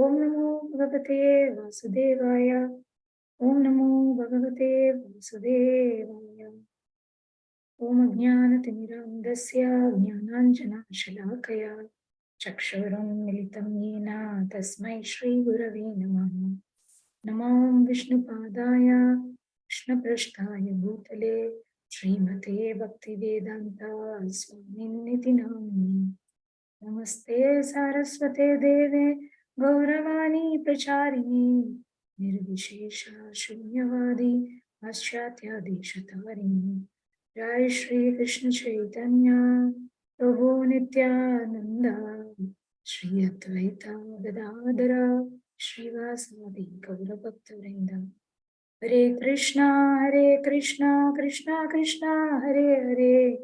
Om Namo Bhagavate Vasudevaya. Om Namo Bhagavate Vasudevaya. Om Ajnanatirmirandasya Jnananjana Shalakaya Chakshuram Militam Yena Tasmai Shri Gurave Namah. Namo Vishnupadaya Krishnaprasthaya Bhutale Srimate Bhaktivedanta Swaminiti Namini. Namaste Saraswate Deve Gauravani Pracharini Nirvishesha Shunyavadi Paschatya Deshatarini. Jai Shri Krishna Chaitanya Prabhu Nityananda Shri Advaita Gadadara Shri Vasadi Gaura Bhakta Hare Krishna, Krishna Krishna, Hare Hare,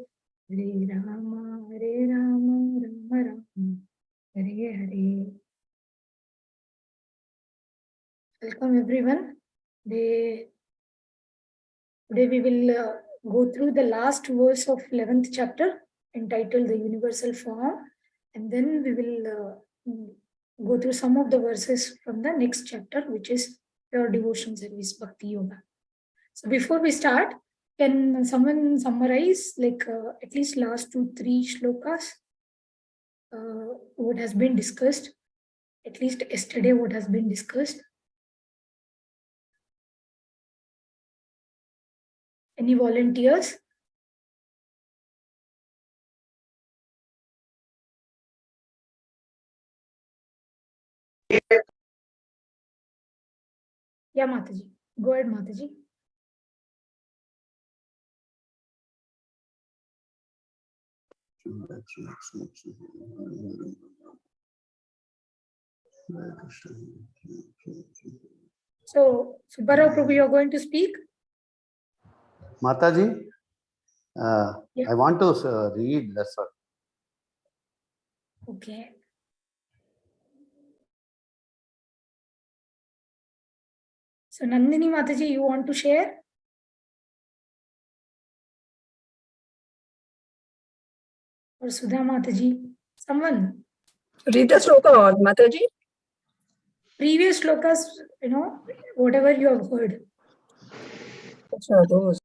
Hare Rama, Rama Rama, Hare Hare. Welcome everyone. Today we will go through the last verse of 11th chapter entitled The Universal Form, and then we will go through some of the verses from the next chapter, which is Pure Devotion Service Bhakti Yoga. So before we start, can someone summarize at least last 2-3 shlokas? What has been discussed? At least yesterday, what has been discussed? Any volunteers? Yeah, Mataji. Go ahead, Mataji. So, Subbarao Prabhu, you are going to speak? Mataji, yeah. I want to read that's all. Okay. So, Nandini Mataji, you want to share? Or Sudha Mataji? Someone? Read the sloka, Mataji. Previous slokas, whatever you have heard. Those.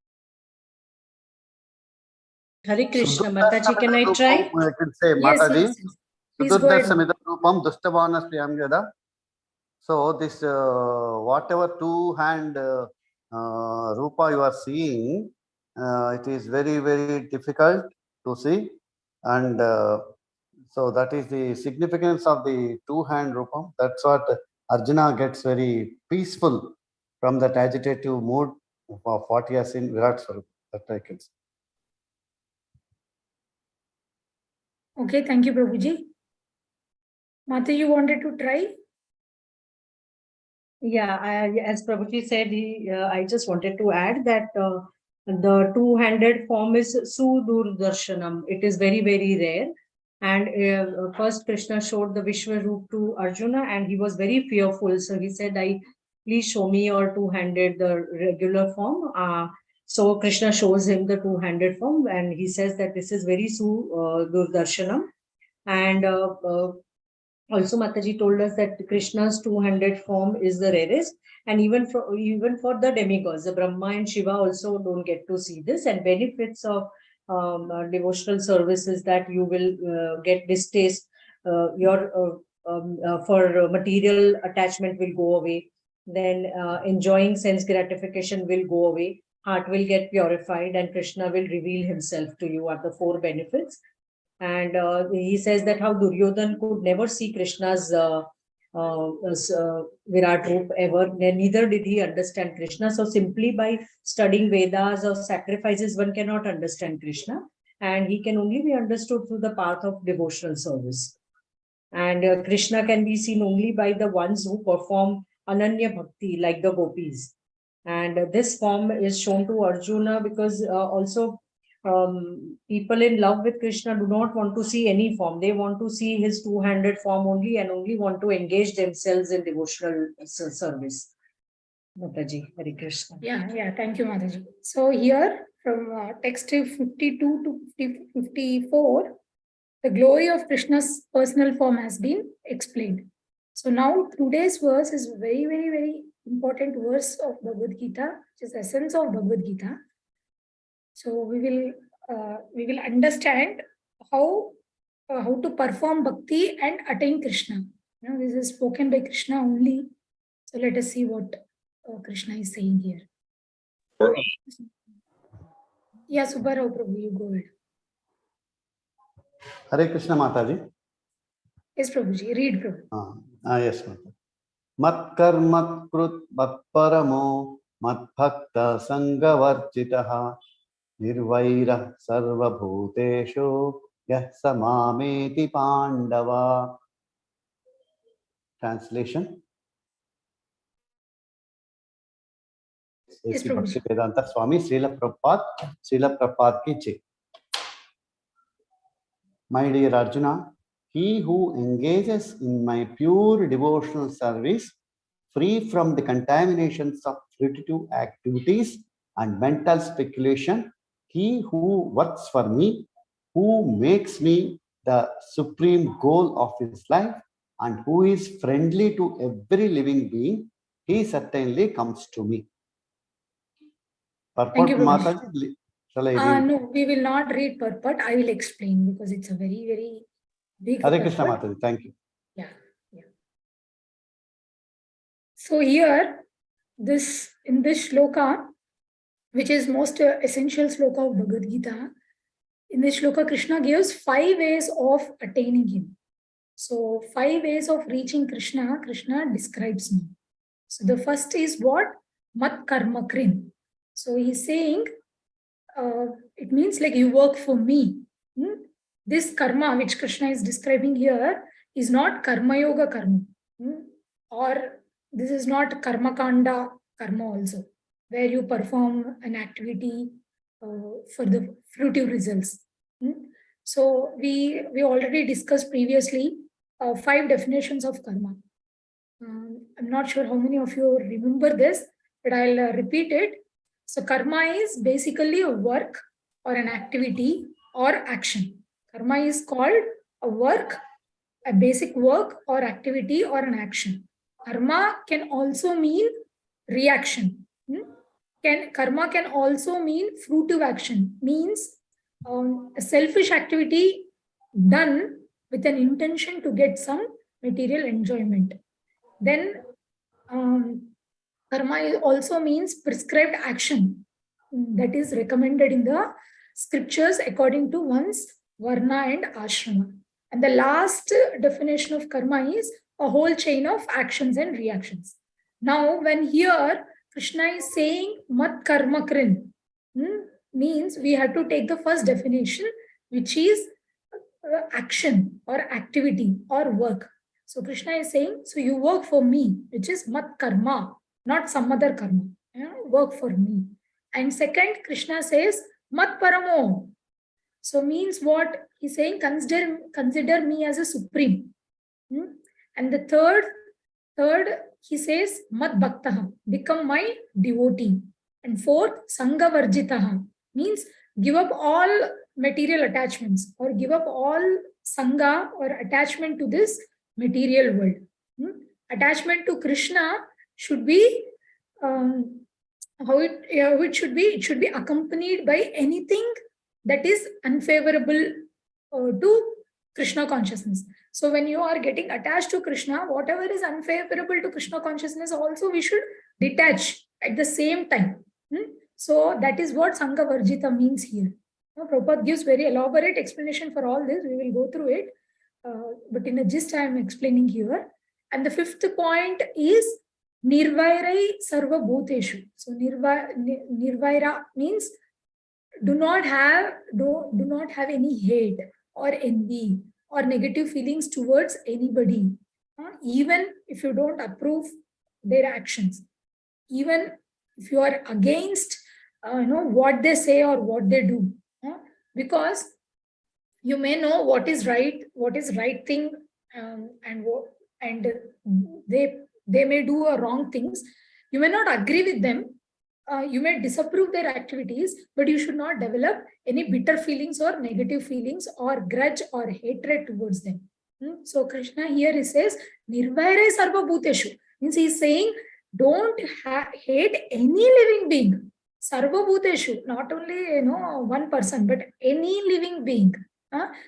Hare Krishna, Mataji, can I try? I can say, Yes, Mataji. yes. Please go ahead. So this whatever two-hand rupa you are seeing, it is very, very difficult to see, and so that is the significance of the two-hand rupa. That's what Arjuna gets very peaceful from that agitative mood of what he has seen Virat Swarup. That I can say. Okay, thank you, Prabhuji. Mata, you wanted to try? Yeah, as Prabhuji said, I just wanted to add that the two-handed form is Sudur Darshanam. It is very, very rare. And first Krishna showed the Vishwaroop to Arjuna and he was very fearful. So he said, please show me your two-handed, the regular form. So Krishna shows him the two-handed form and he says that this is very Sudur Darshanam. And also, Mataji told us that Krishna's two-handed form is the rarest, and even for the demigods, the Brahma and Shiva also don't get to see this. And benefits of devotional services that you will get distaste, your for material attachment will go away. Then enjoying sense gratification will go away. Heart will get purified, and Krishna will reveal himself to you. Are the 4 benefits. And he says that how Duryodhan could never see Krishna's Virat Roop ever, neither did he understand Krishna. So simply by studying Vedas or sacrifices, one cannot understand Krishna. And he can only be understood through the path of devotional service. And Krishna can be seen only by the ones who perform Ananya Bhakti, like the gopis. And this form is shown to Arjuna because also people in love with Krishna do not want to see any form. They want to see his two-handed form only and only want to engage themselves in devotional service. Mataji, Hare Krishna. Yeah, thank you, Mataji. So here from text 52 to 54, the glory of Krishna's personal form has been explained. So now today's verse is very, very, very important verse of Bhagavad Gita, which is the essence of Bhagavad Gita. So we will understand how to perform bhakti and attain Krishna. This is spoken by Krishna only. So let us see what Krishna is saying here. Yeah, Subbarao Prabhu, you go ahead. Hare Krishna Mataji. Yes, Prabhuji, read Prabhu. Yes, Mataji. Mat karma krut mat paramo mat bhakta sangavarjitaha nirvaira sarva bhuteshu yah samameti pandava. Translation. Yes, Bhakti Prabhuji. Vedanta Swami Srila Prabhupada ki jai. My dear Arjuna, he who engages in my pure devotional service, free from the contaminations of fruitive activities and mental speculation, he who works for me, who makes me the supreme goal of his life, and who is friendly to every living being, he certainly comes to me. Thank you, Purport, Prabhuji. Mataji, shall I read? No, we will not read purport. I will explain because it's a very, very big Hare Krishna purport. Mataji, thank you. Yeah. So here, in this shloka, which is most essential shloka of Bhagavad Gita, in this shloka, Krishna gives 5 ways of attaining him. So 5 ways of reaching Krishna, Krishna describes me. So the first is what? Mat karma krin. So he's saying, it means like you work for me. This karma which Krishna is describing here is not karma yoga karma. Or this is not karma kanda karma also, where you perform an activity for the fruitive results. So we already discussed previously 5 definitions of karma. I'm not sure how many of you remember this, but I'll repeat it. So karma is basically a work or an activity or action. Karma is called a work, a basic work or activity or an action. Karma can also mean reaction. Karma can also mean fruitive action, means a selfish activity done with an intention to get some material enjoyment. Then karma also means prescribed action that is recommended in the scriptures according to one's varna and ashrama. And the last definition of karma is a whole chain of actions and reactions. Now, when here Krishna is saying mat karma krin, means we have to take the first definition, which is action or activity or work. So Krishna is saying, so you work for me, which is mat karma, not some other karma. Work for me. And second, Krishna says mat paramo. So means what? He's saying consider me as a supreme. And the third, he says mat bhaktaha, become my devotee. And fourth, sangha varjitaha, means give up all material attachments or give up all sangha or attachment to this material world. Attachment to Krishna should be how it should be. It should be accompanied by anything that is unfavorable to Krishna consciousness. So when you are getting attached to Krishna, whatever is unfavorable to Krishna consciousness also we should detach at the same time. So that is what Sangha Varjita means here. Prabhupada gives very elaborate explanation for all this. We will go through it. But in a gist, I am explaining here. And the fifth point is Nirvairai Sarva Bhuteshu. So Nirvaira means do not have any hate or envy or negative feelings towards anybody, even if you don't approve their actions, even if you are against what they say or what they do, because you may know what is right thing, and they may do wrong things. You may not agree with them. You may disapprove their activities, but you should not develop any bitter feelings or negative feelings or grudge or hatred towards them. So Krishna here he says, Nirvaire Sarva Bhuteshu. Means he is saying, don't hate any living being. Sarva Bhuteshu, not only one person, but any living being.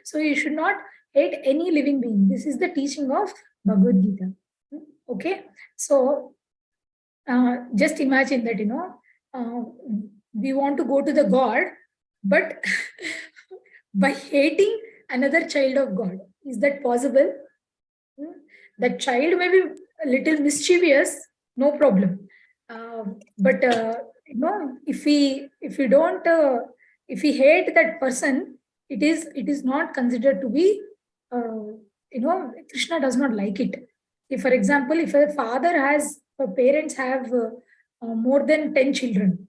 So you should not hate any living being. This is the teaching of Bhagavad Gita. Okay, so just imagine that we want to go to the God, but by hating another child of God. Is that possible? That child may be a little mischievous, no problem. But if we don't, if we hate that person, it is not considered to be, Krishna does not like it. If, for example, if a father has, parents have more than 10 children,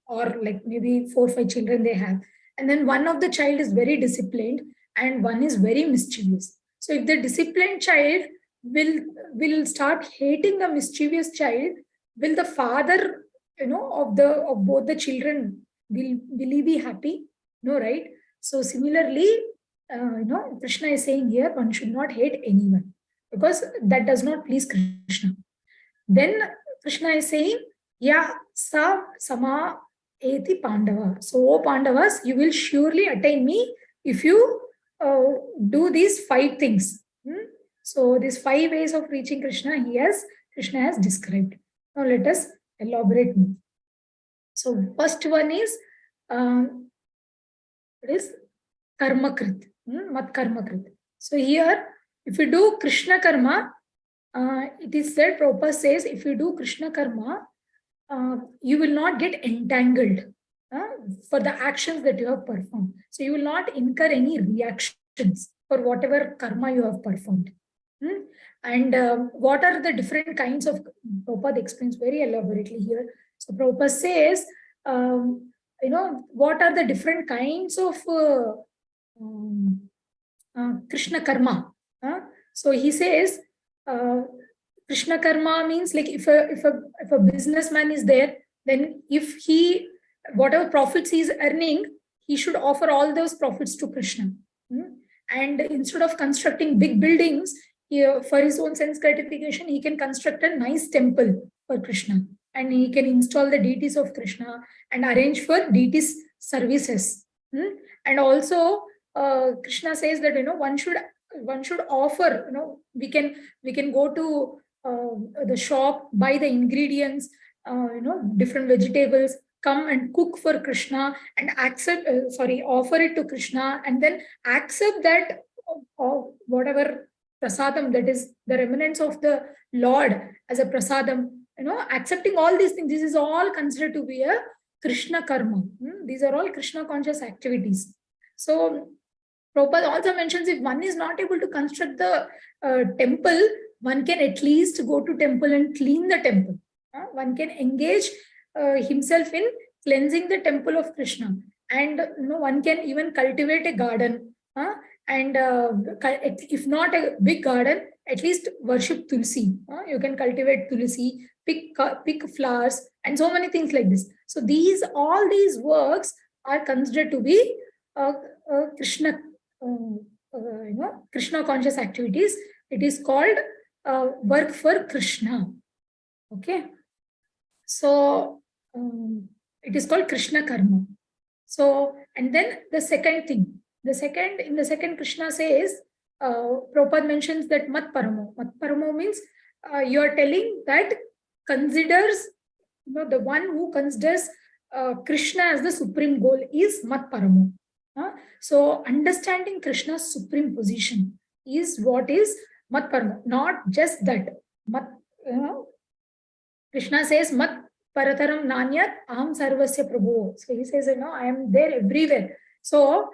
or like maybe 4 or 5 children they have, and then one of the child is very disciplined and one is very mischievous. So if the disciplined child will start hating the mischievous child, will the father of both the children, will he be happy? No, right? So similarly, Krishna is saying here, one should not hate anyone, because that does not please Krishna. Then Krishna is saying, yeah, sa sama eti Pandava. So, O Pandavas, you will surely attain me if you do these 5 things. So, these 5 ways of reaching Krishna, Krishna has described. Now, let us elaborate more. So, first one is karmakrit, mat karmakrit. So, here, if you do Krishna karma, it is said, Prabhupada says, if you do Krishna karma, you will not get entangled for the actions that you have performed. So you will not incur any reactions for whatever karma you have performed. And what are the different kinds of, Prabhupada explains very elaborately here. So Prabhupada says, what are the different kinds of Krishna karma? So he says, Krishna karma means, like, if a businessman is there, then if he, whatever profits he is earning, he should offer all those profits to Krishna. And instead of constructing big buildings, for his own sense gratification, he can construct a nice temple for Krishna, and he can install the deities of Krishna and arrange for deities services. And also Krishna says that one should offer, we can go to the shop, buy the ingredients, different vegetables, come and cook for Krishna and offer it to Krishna, and then accept that whatever prasadam, that is the remnants of the Lord as a prasadam, accepting all these things. This is all considered to be a Krishna karma. These are all Krishna conscious activities. So Prabhupada also mentions, if one is not able to construct the temple, one can at least go to temple and clean the temple. One can engage himself in cleansing the temple of Krishna. And one can even cultivate a garden. And if not a big garden, at least worship Tulsi. You can cultivate Tulsi, pick flowers, and so many things like this. So all these works are considered to be Krishna, Krishna conscious activities. It is called work for Krishna. Okay. So it is called Krishna karma. So, and then the second thing, in the second Krishna says, Prabhupada mentions that mat paramo. Mat paramo means you are telling that considers, the one who considers Krishna as the supreme goal is mat paramo. So understanding Krishna's supreme position is what is mat paramo. Not just that. Krishna says, mat parataram nanyat aham sarvasya prabhu. So he says, I am there everywhere. So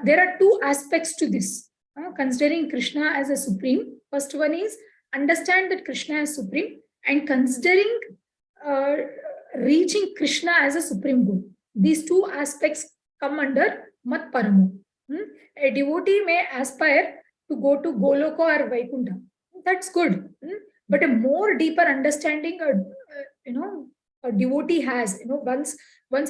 there are 2 aspects to this. Considering Krishna as a supreme. First one is understand that Krishna is supreme, and considering reaching Krishna as a supreme goal. These 2 aspects come under mat paramo. A devotee may aspire to go to Goloka or Vaikuntha. That's good. But a more deeper understanding, a devotee has, once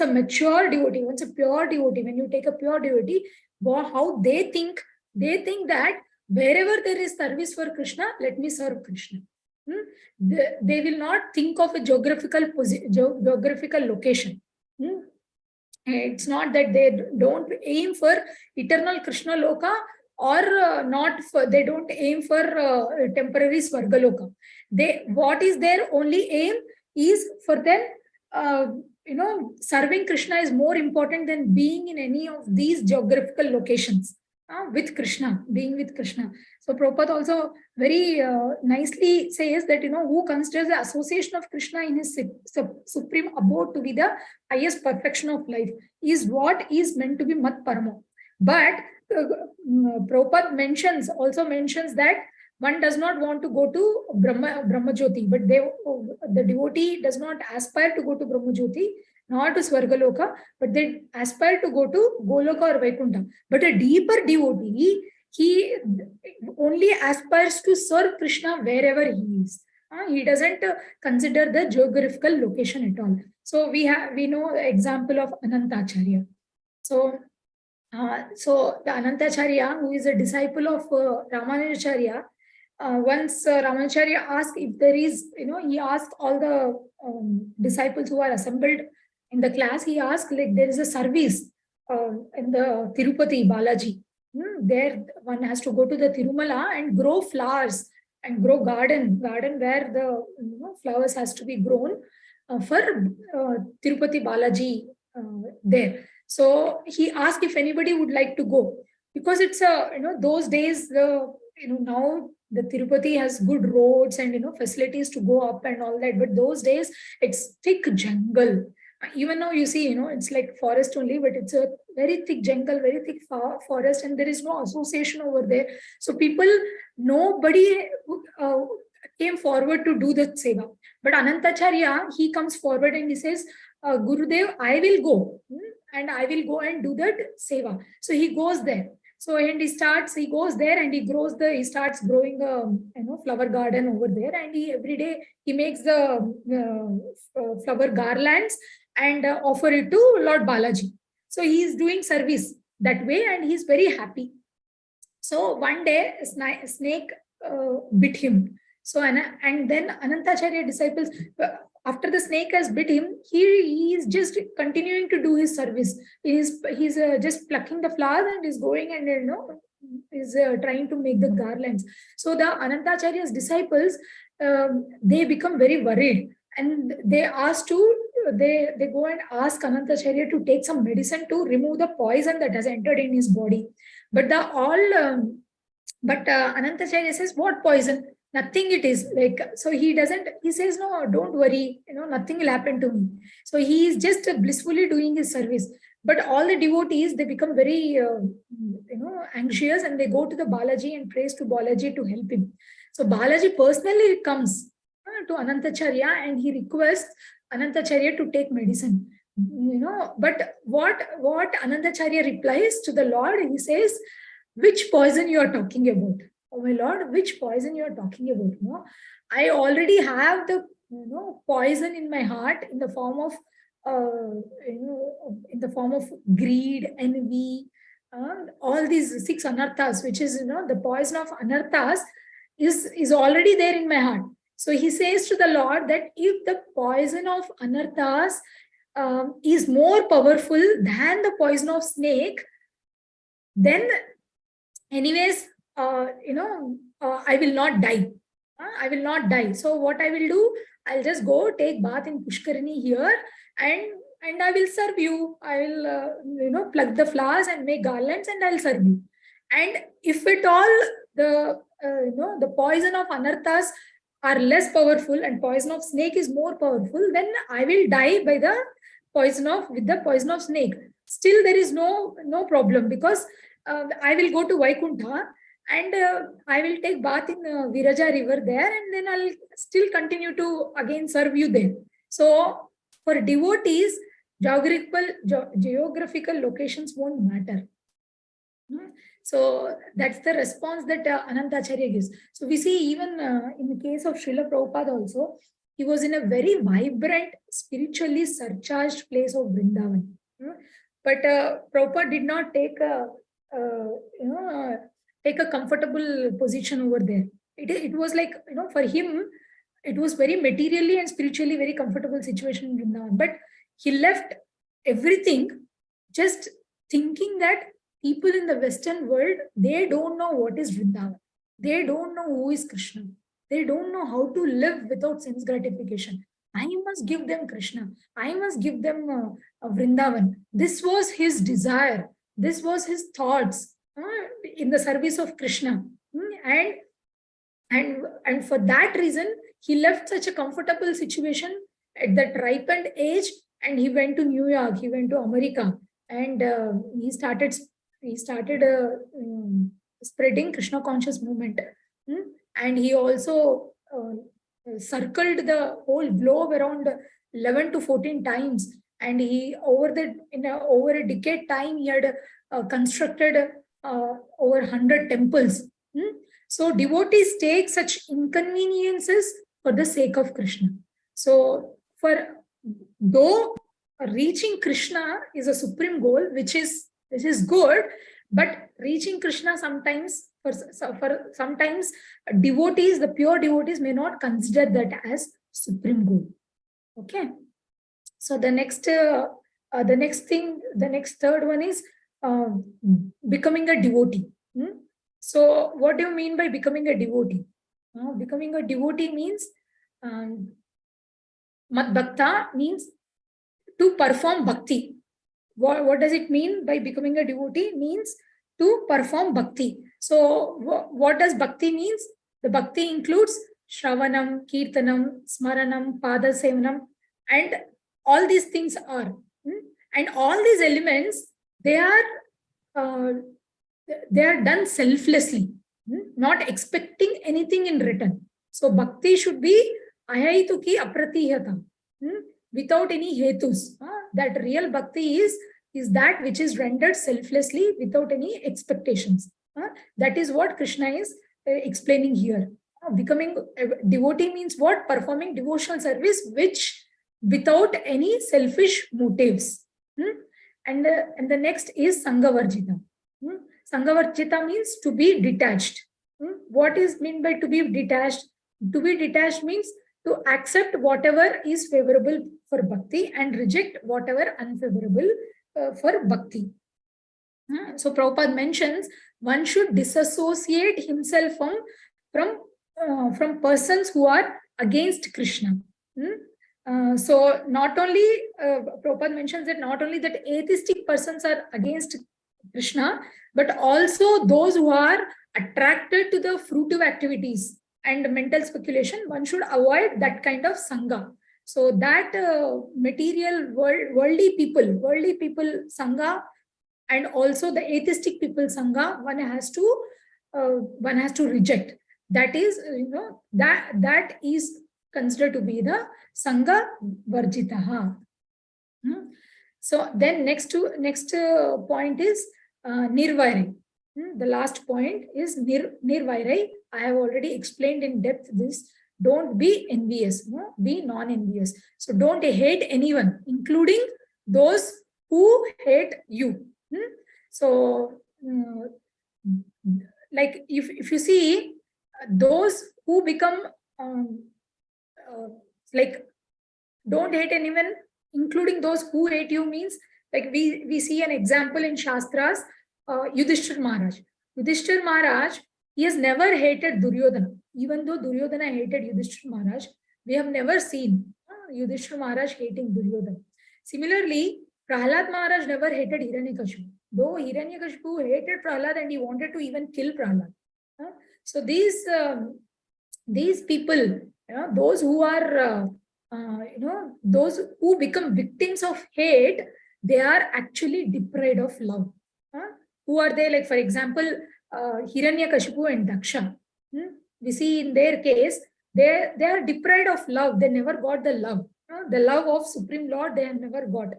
a mature devotee, once a pure devotee, when you take a pure devotee, how they think that Wherever there is service for Krishna, let me serve Krishna. They will not think of a geographical location. It's not that they don't aim for eternal Krishna Loka, or not for, they don't aim for temporary Svargaloka. What is their only aim is for them, serving Krishna is more important than being in any of these geographical locations with Krishna, being with Krishna. So Prabhupada also very nicely says that, who considers the association of Krishna in his supreme abode to be the highest perfection of life is what is meant to be Mat Paramo. But Prabhupada also mentions that one does not want to go to Brahma Jyoti, but the devotee does not aspire to go to Brahma Jyoti, nor to Svargaloka, but they aspire to go to Goloka or Vaikuntha. But a deeper devotee, he only aspires to serve Krishna wherever he is. He doesn't consider the geographical location at all. So we know the example of Anantacharya. So the Anantacharya, who is a disciple of Ramanujacharya, once Ramanujacharya asked if there is, he asked all the disciples who are assembled in the class, he asked, like, there is a service in the Tirupati Balaji. There one has to go to the Tirumala and grow flowers and grow garden where the flowers has to be grown for Tirupati Balaji there. So he asked if anybody would like to go, because it's those days now the Tirupati has good roads and facilities to go up and all that, but those days it's thick jungle. Even now you see, it's like forest only, but it's a very thick jungle, very thick forest, and there is no association over there. So nobody came forward to do the seva. But Anantacharya, he comes forward and he says, Gurudev, I will go, and I will go and do that seva. So he goes there. So and he goes there and he starts growing a flower garden over there, and every day he makes the flower garlands and offer it to Lord Balaji. So he is doing service that way, and he is very happy. So one day a snake bit him. So and then Anantacharya disciples, after the snake has bit him, he is just continuing to do his service. He's just plucking the flowers and is going and is trying to make the garlands. So the Anantacharya's disciples, they become very worried, and they go and ask Anantacharya to take some medicine to remove the poison that has entered in his body. But Anantacharya says, what poison? Nothing it is. He says, no, don't worry, nothing will happen to me. So he is just blissfully doing his service. But all the devotees, they become very, anxious, and they go to the Balaji and prays to Balaji to help him. So Balaji personally comes to Anantacharya and he requests Anantacharya to take medicine. But what Anantacharya replies to the Lord, he says, which poison you are talking about? Oh my Lord, which poison you are talking about? I already have the poison in my heart in the form of greed, envy, all these 6 anarthas, which is the poison of anarthas is already there in my heart. So he says to the Lord that if the poison of anarthas is more powerful than the poison of snake, then anyways, I will not die. I will not die. So what I will do, I'll just go take bath in Pushkarini here, and I will serve you. I will, pluck the flowers and make garlands, and I'll serve you. And if at all the poison of anarthas are less powerful and poison of snake is more powerful, then I will die by the poison of snake. Still, there is no problem, because I will go to Vaikuntha and I will take bath in Viraja river there, and then I'll still continue to again serve you there. So for devotees, geographical locations won't matter. So that's the response that Anantacharya gives. So we see even in the case of Srila Prabhupada also, he was in a very vibrant, spiritually surcharged place of Vrindavan. But Prabhupada did not take take a comfortable position over there. It was like, for him, it was very materially and spiritually very comfortable situation in Vrindavan. But he left everything just thinking that people in the Western world, they don't know what is Vrindavan. They don't know who is Krishna. They don't know how to live without sense gratification. I must give them Krishna. I must give them Vrindavan. This was his desire. This was his thoughts in the service of Krishna. And for that reason, he left such a comfortable situation at that ripened age, and he went to New York, he went to America, and he started spreading Krishna conscious movement. And he also circled the whole globe around 11 to 14 times. And he, over a decade time, he had constructed over 100 temples. So devotees take such inconveniences for the sake of Krishna. So though reaching Krishna is a supreme goal, which is good, but reaching Krishna sometimes devotees, the pure devotees, may not consider that as supreme goal. Okay. So the next third one is becoming a devotee. So what do you mean by becoming a devotee? Becoming a devotee means Mat Bhakta means to perform bhakti. What does it mean by becoming a devotee? Means to perform bhakti. So what does bhakti means? The bhakti includes Shravanam, Kirtanam, Smaranam, Padasevanam, and all these things are. And all these elements, they are done selflessly, not expecting anything in return. So bhakti should be ahayituki apratihata, without any hetus. That real bhakti is that which is rendered selflessly without any expectations. That is what Krishna is explaining here. Becoming a devotee means what? Performing devotional service which without any selfish motives. And the next is Sanghavarjita. Sanghavarjita means to be detached. What is meant by to be detached? To be detached means to accept whatever is favorable for bhakti and reject whatever unfavorable for bhakti. So Prabhupada mentions one should disassociate himself from persons who are against Krishna. So not only Prabhupada mentions that not only that atheistic persons are against Krishna, but also those who are attracted to the fruitive activities and mental speculation, one should avoid that kind of sangha. So that material worldly people sangha, and also the atheistic people sangha, one has to reject. That is, that is considered to be the sangha varjitaha. So then next point is nirvairai. The last point is nirvairai. I have already explained in depth this. Don't be envious, be non-envious. So don't hate anyone, including those who hate you. So like if you see those who become like don't hate anyone, including those who hate you, means like we see an example in Shastras, Yudhishthir Maharaj. Yudhishthir Maharaj, he has never hated Duryodhana. Even though Duryodhana hated Yudhishthir Maharaj, we have never seen Yudhishthir Maharaj hating Duryodhana. Similarly, Prahlad Maharaj never hated Hiranyakashipu. Though Hiranyakashipu hated Prahlad and he wanted to even kill Prahlad. So these people, those who are those who become victims of hate, they are actually deprived of love. Who are they? Like, for example, Hiranyakashipu and Daksha. We see in their case, they are deprived of love. They never got the love. The love of Supreme Lord, they have never got.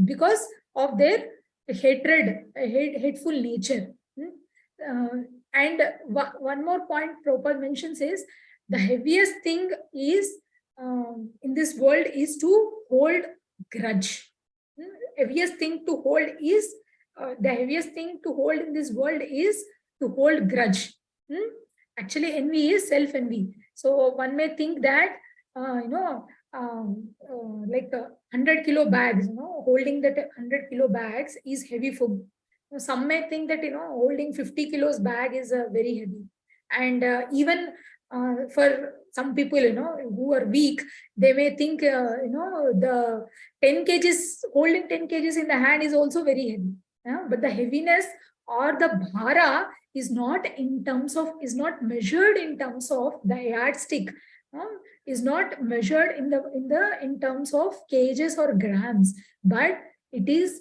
Because of their hatred, hateful nature. And one more point Prabhupada mentions is, the heaviest thing is in this world is to hold grudge. The heaviest thing to hold in this world is to hold grudge. Actually, envy is self-envy. So one may think that, like 100 kilo bags, holding that 100 kilo bags is heavy for. Some may think that, holding 50 kilos bag is very heavy. And even for some people, who are weak, they may think, the 10 kgs, holding 10 kgs in the hand is also very heavy. But the heaviness or the bhara is not measured in terms of the yardstick, is not measured in terms of kgs or grams, but it is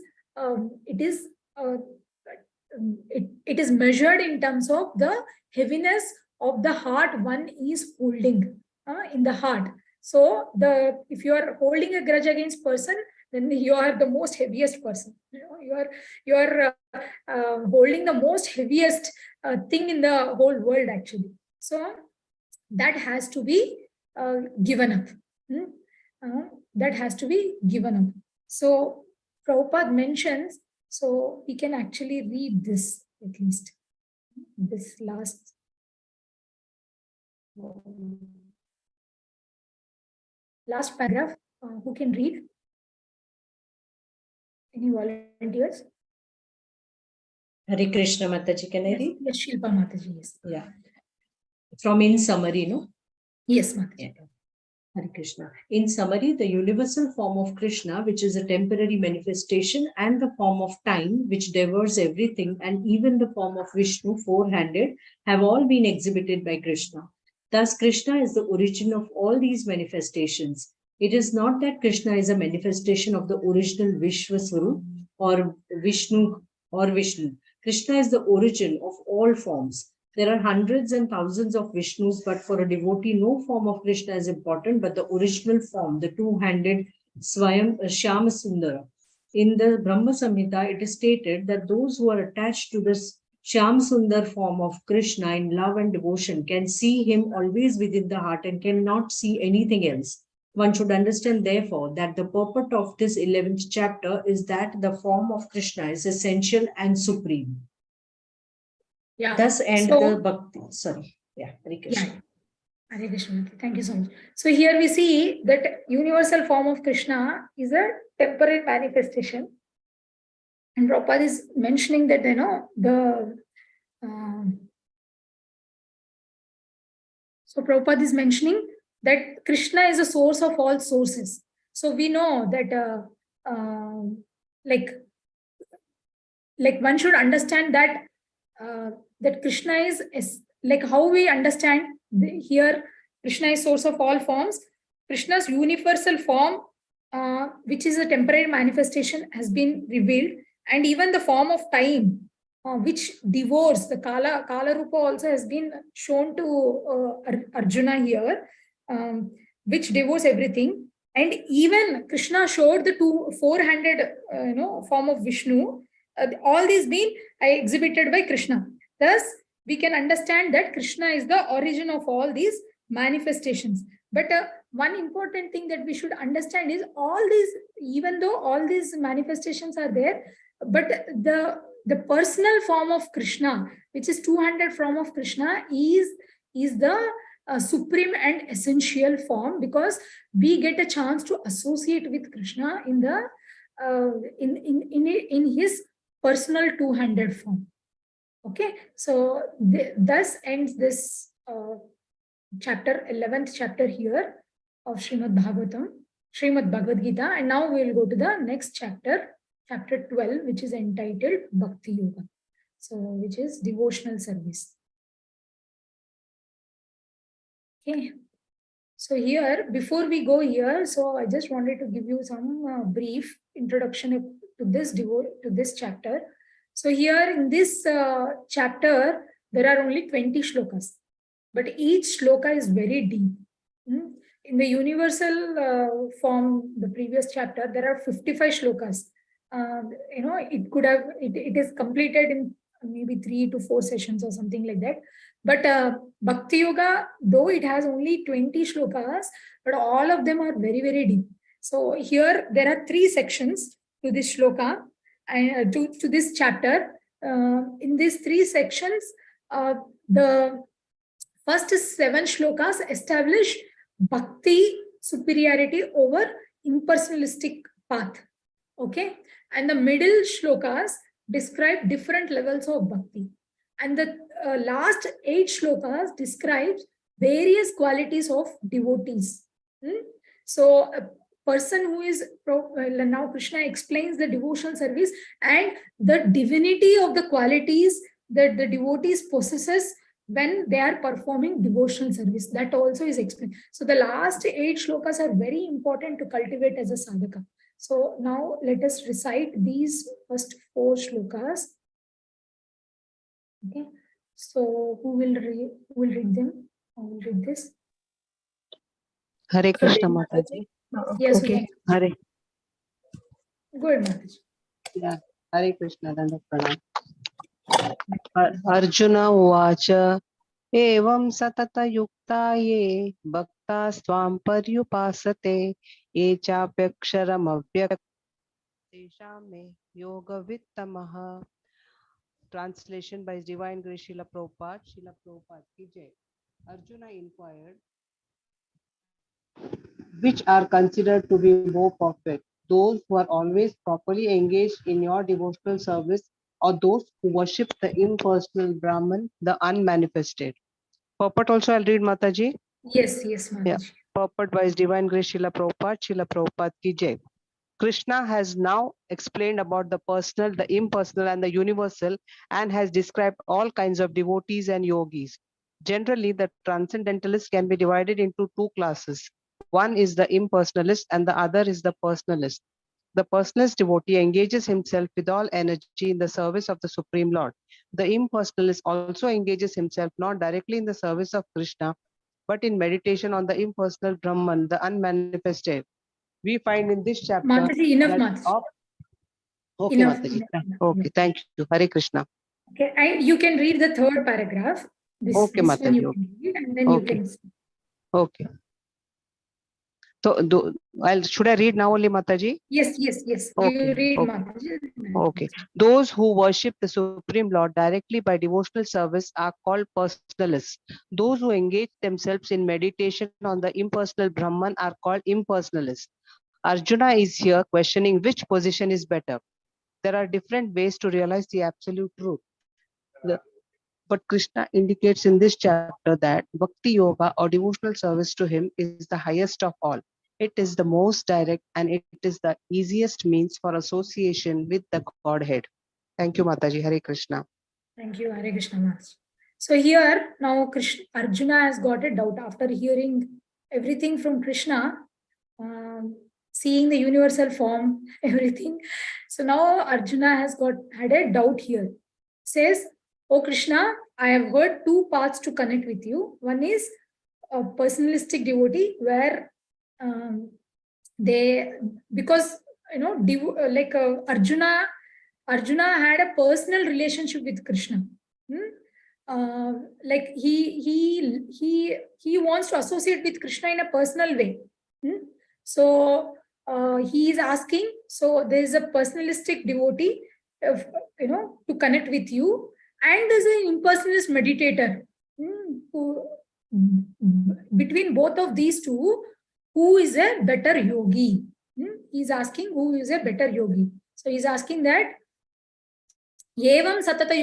measured in terms of the heaviness of the heart one is holding in the heart. So if you are holding a grudge against person, then you are the most heaviest person. You are holding the most heaviest thing in the whole world, actually. So that has to be given up. That has to be given up. So Prabhupada mentions, so we can actually read this, at least this last paragraph. Who can read? Any volunteers? Hare Krishna Mataji, can I read? Yes, Shilpa Mataji, yes. Yeah. From in summary, no? Yes, Mataji. Yeah. Hare Krishna. In summary, the universal form of Krishna, which is a temporary manifestation, and the form of time, which devours everything, and even the form of Vishnu, four-handed, have all been exhibited by Krishna. Thus, Krishna is the origin of all these manifestations. It is not that Krishna is a manifestation of the original Vishwaswarup or Vishnu. Krishna is the origin of all forms. There are hundreds and thousands of Vishnus, but for a devotee, no form of Krishna is important, but the original form, the two-handed Shyama Sundara. In the Brahma Samhita, it is stated that those who are attached to this Shyam Sundar form of Krishna in love and devotion can see him always within the heart and cannot see anything else. One should understand, therefore, that the purport of this 11th chapter is that the form of Krishna is essential and supreme. Yeah. Thus end the Bhakti. Sorry. Yeah. Hare Krishna. Yeah. Hare Krishna. Thank you so much. So here we see that universal form of Krishna is a temporary manifestation. And Prabhupada is mentioning that, so Prabhupada is mentioning that Krishna is the source of all sources. So we know that, like one should understand that, that Krishna is like how we understand here, Krishna is source of all forms. Krishna's universal form, which is a temporary manifestation, has been revealed. And even the form of time, which devours, the Kala Rupa also has been shown to Arjuna here, which devours everything. And even Krishna showed the four-handed form of Vishnu. All these being exhibited by Krishna. Thus, we can understand that Krishna is the origin of all these manifestations. But one important thing that we should understand is all these, even though all these manifestations are there, but the personal form of Krishna, which is 200 form of Krishna, is the supreme and essential form, because we get a chance to associate with Krishna in the in his personal 200 form. Okay, so thus ends this chapter 11th chapter here of Srimad Bhagavad Gita, and now we will go to the next chapter, chapter 12, which is entitled Bhakti Yoga, so which is devotional service. Okay, so here, before we go here, so I just wanted to give you some brief introduction to this chapter. So here in this chapter, there are only 20 shlokas, but each shloka is very deep. In the universal form, the previous chapter, there are 55 shlokas. It is completed in maybe 3 to 4 sessions or something like that. But Bhakti Yoga, though it has only 20 shlokas, but all of them are very, very deep. So here there are 3 sections to this shloka, to this chapter. In these 3 sections, the first 7 shlokas establish bhakti superiority over impersonalistic path. Okay, and the middle shlokas describe different levels of bhakti, and the last 8 shlokas describes various qualities of devotees. So a person who is now Krishna explains the devotional service and the divinity of the qualities that the devotees possesses when they are performing devotional service. That also is explained. So the last 8 shlokas are very important to cultivate as a sadhaka. So now let us recite these first 4 shlokas. Okay. So who will read them? I will read this. Hare Krishna Mataji. Yes. Okay. Hare. Go ahead, Mataji. Yeah. Hare Krishna Danda Pranam. Arjuna Uvacha Evam Satata Yukta Ye Bhakta Swam Paryupasate Ye Chapyaksharam Avyak Teshame Yoga Vittamaha. Translation by His Divine Grace Srila Prabhupada. Srila Prabhupada ki Jai. Arjuna inquired, which are considered to be more perfect, those who are always properly engaged in your devotional service, or those who worship the impersonal Brahman, the unmanifested? Purport also I'll read, Mataji. Yes, Mataji. Yeah. Purport by His Divine Grace Srila Prabhupada ki Jai. Krishna has now explained about the personal, the impersonal, and the universal, and has described all kinds of devotees and yogis. Generally, the transcendentalist can be divided into 2 classes. One is the impersonalist and the other is the personalist. The personalist devotee engages himself with all energy in the service of the Supreme Lord. The impersonalist also engages himself not directly in the service of Krishna, but in meditation on the impersonal Brahman, the unmanifested. We find in this chapter Mataji, enough, that Mataji. Okay, Enough. Mataji. Enough. Okay, thank you. Hare Krishna. Okay, you can read the 3rd paragraph. This Okay, one Mataji. you can read, and then you Okay. can. Okay. So, should I read now only, Mataji? Yes. Okay. You read, Okay. Mataji. Okay. Those who worship the Supreme Lord directly by devotional service are called personalists. Those who engage themselves in meditation on the impersonal Brahman are called impersonalists. Arjuna is here questioning which position is better. There are different ways to realize the absolute truth. But Krishna indicates in this chapter that Bhakti Yoga or devotional service to him is the highest of all. It is the most direct and it is the easiest means for association with the Godhead. Thank you, Mataji. Hare Krishna. Thank you, Hare Krishna Maharaj. So here now Arjuna has got a doubt after hearing everything from Krishna, seeing the universal form, everything. So now Arjuna has had a doubt here. Says, "Oh Krishna, I have heard 2 paths to connect with you. One is a personalistic devotee where because Arjuna had a personal relationship with Krishna. Like he wants to associate with Krishna in a personal way. So he is asking. So there is a personalistic devotee, to connect with you, and there is an impersonalist meditator. Who, between both of these two, who is a better yogi? He is asking who is a better yogi. So he is asking that. Evam satata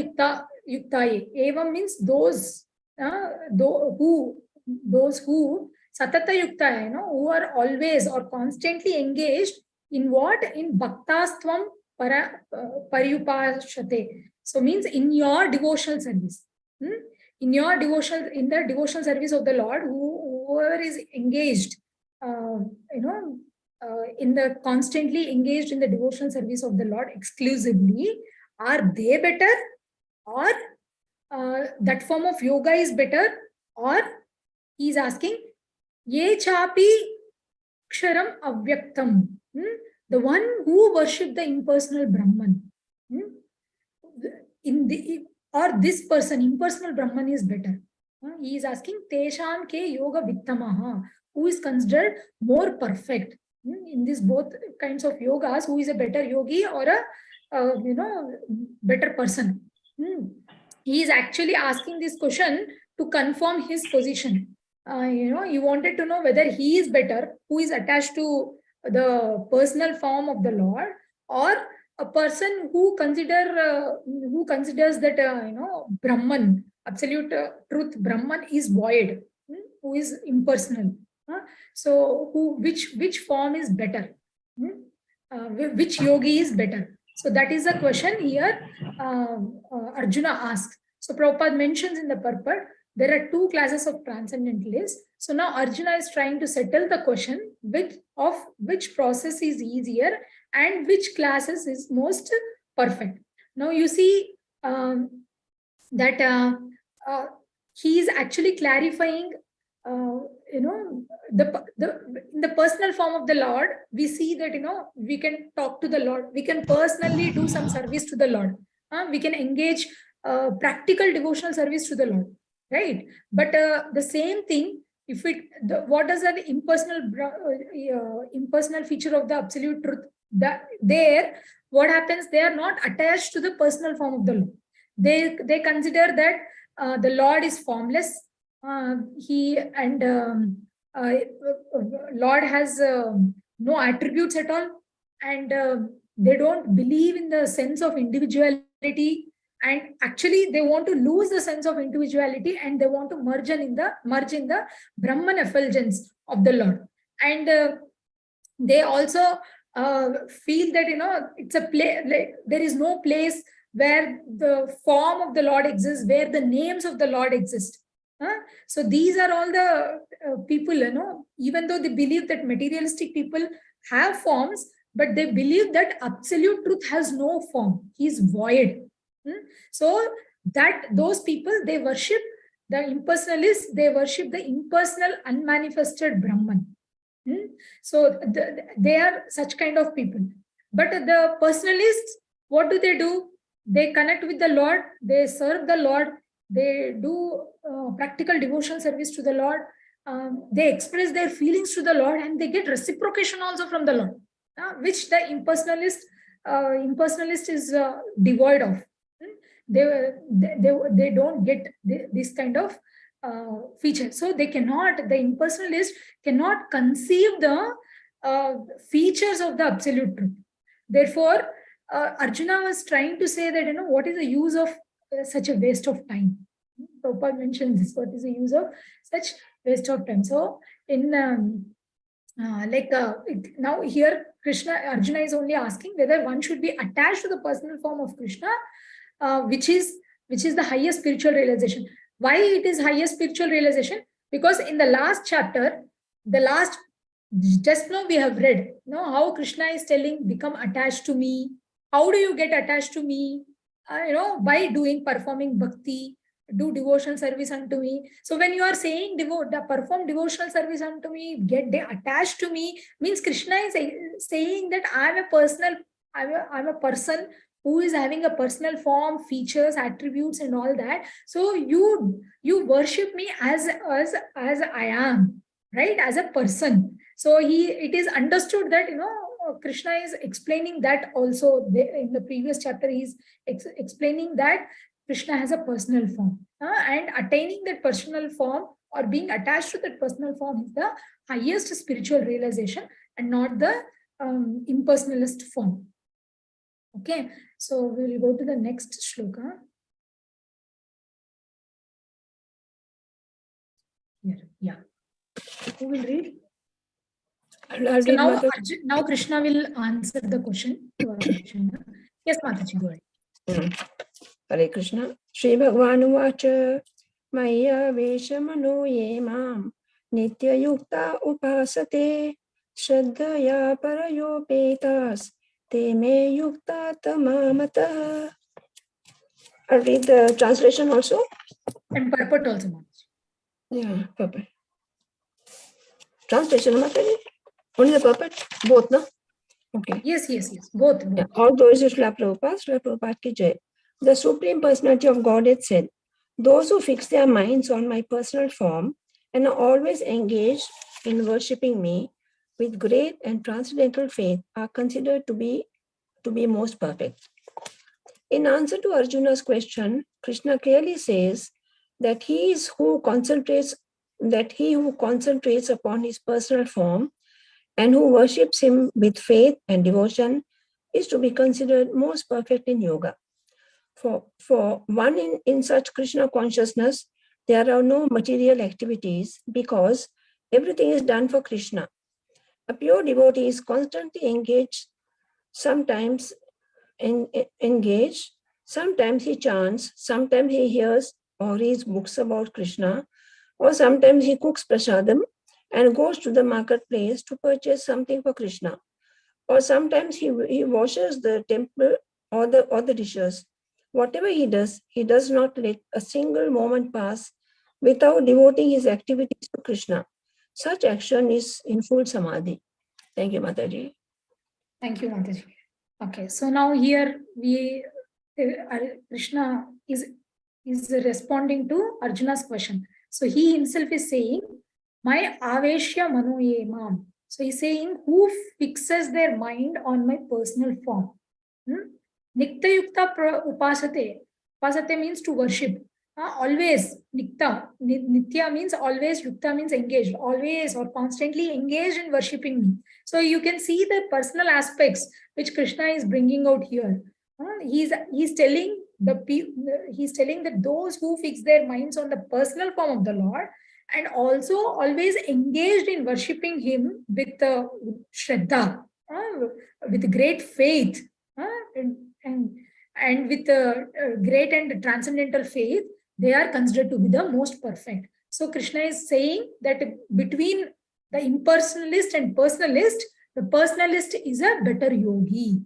yuktaye. Evam means those who satata yuktaye, who are always or constantly engaged in what? In bhaktastvam paryupashate. So means in your devotional service. In the devotional service of the Lord, whoever is engaged, in the constantly engaged in the devotional service of the Lord exclusively, are they better, or that form of yoga is better, or he is asking, ye chapi ksharam avyaktam, the one who worship the impersonal Brahman, or this person, impersonal Brahman, is better. He is asking tesham ke yoga vittamaha, who is considered more perfect in these both kinds of yogas, who is a better yogi or a better person. he is actually asking this question to confirm his position. He wanted to know whether he is better, who is attached to the personal form of the Lord, or a person who considers that Brahman, absolute truth, Brahman is void, who is impersonal. So which form is better? Which yogi is better? So that is the question here Arjuna asks. So Prabhupada mentions in the purport, there are two classes of transcendentalists. So now Arjuna is trying to settle the question which process is easier and which classes is most perfect. Now you see that he is actually clarifying in the personal form of the Lord. We see that we can talk to the Lord, we can personally do some service to the Lord, we can engage practical devotional service to the Lord, right? But the same thing, if what does an impersonal feature of the absolute truth, that there what happens, they are not attached to the personal form of the Lord. They consider that the Lord is formless. Lord has no attributes at all, and they don't believe in the sense of individuality, and actually they want to lose the sense of individuality, and they want to merge in the Brahman effulgence of the Lord. And they also feel that it's a place, like there is no place where the form of the Lord exists, where the names of the Lord exist. So these are all the people, even though they believe that materialistic people have forms, but they believe that absolute truth has no form. He is void. So that those people, they worship the impersonalists, they worship the impersonal unmanifested Brahman. So they are such kind of people. But the personalists, what do? They connect with the Lord, they serve the Lord, they do practical devotional service to the Lord, they express their feelings to the Lord, and they get reciprocation also from the Lord, which the impersonalist is devoid of. They don't get this kind of feature. So the impersonalist cannot conceive the features of the absolute truth. Therefore, Arjuna was trying to say that, what is the use of such a waste of time? Prabhupada mentioned this, what is the use of such waste of time? So in now here Arjuna is only asking whether one should be attached to the personal form of Krishna, which is the highest spiritual realization. Why it is highest spiritual realization? Because in the last chapter, just now we have read, how Krishna is telling, become attached to me. How do you get attached to me? By performing bhakti, do devotional service unto me. So when you are saying perform devotional service unto me, get attached to me, means Krishna is saying that I'm a person who is having a personal form, features, attributes, and all that. So you worship me as I am, right? As a person. So it is understood that Krishna is explaining that also. In the previous chapter, he is explaining that Krishna has a personal form, and attaining that personal form or being attached to that personal form is the highest spiritual realization, and not the impersonalist form. Okay, so we will go to the next shloka. Here, yeah. Who will read? I'll So read, now Krishna will answer the question to Arjuna. Yes, Mataji, go ahead. Hare Krishna. Shri Bhagavan Uvacha Maya Veshamano Ye Mam Nitya Yukta Upasate Shraddhaya Parayopetas Te Me Yukta Tamamata. I'll read the translation also. And purport also, Mataji. Yeah, purport. Translation, Mataji? Only the purport? Both, no? Okay. Yes. Both. Yeah. All those is Srila Prabhupada ki jai. The Supreme Personality of Godhead said, those who fix their minds on my personal form and are always engaged in worshipping me with great and transcendental faith are considered to be most perfect. In answer to Arjuna's question, Krishna clearly says that he who concentrates upon his personal form and who worships him with faith and devotion is to be considered most perfect in yoga. For one in such Krishna consciousness, there are no material activities because everything is done for Krishna. A pure devotee is constantly engaged, sometimes sometimes he chants, sometimes he hears or reads books about Krishna, or sometimes he cooks prasadam and goes to the marketplace to purchase something for Krishna, or sometimes he washes the temple or the dishes. Whatever he does not let a single moment pass without devoting his activities to Krishna. Such action is in full samadhi. Thank you, Mataji. Thank you, Mataji. Okay, so now here Krishna is responding to Arjuna's question. So he himself is saying, my aveshya manoye mam. So he's saying, who fixes their mind on my personal form? Nikta yukta upasate. Upasate means to worship. Always, nikta. Nitya means always, yukta means engaged. Always or constantly engaged in worshipping me. So you can see the personal aspects which Krishna is bringing out here. He's telling that those who fix their minds on the personal form of the Lord and also always engaged in worshipping him with shraddha, with great faith, and with great and transcendental faith, they are considered to be the most perfect. So Krishna is saying that between the impersonalist and personalist, the personalist is a better yogi.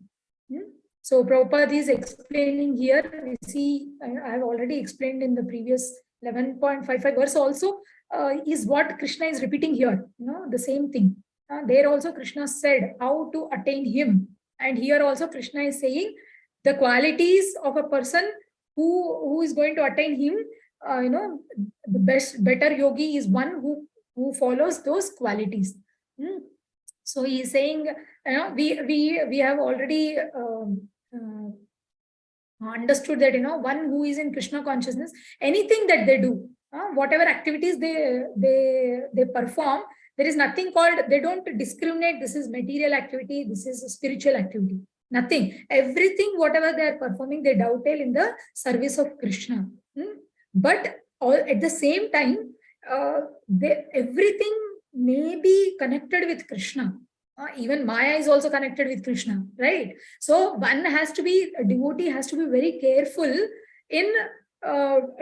So Prabhupada is explaining here. We see, I have already explained in the previous 11.55 verse also, is what Krishna is repeating here. The same thing. There also Krishna said how to attain him. And here also Krishna is saying the qualities of a person who is going to attain him. The better yogi is one who follows those qualities. So he is saying, we have already understood that one who is in Krishna consciousness, anything that they do, whatever activities they perform, there is nothing called, they don't discriminate, this is material activity, this is spiritual activity. Nothing. Everything, whatever they are performing, they dovetail in the service of Krishna. But at the same time, everything may be connected with Krishna. Even Maya is also connected with Krishna, right? So a devotee has to be very careful in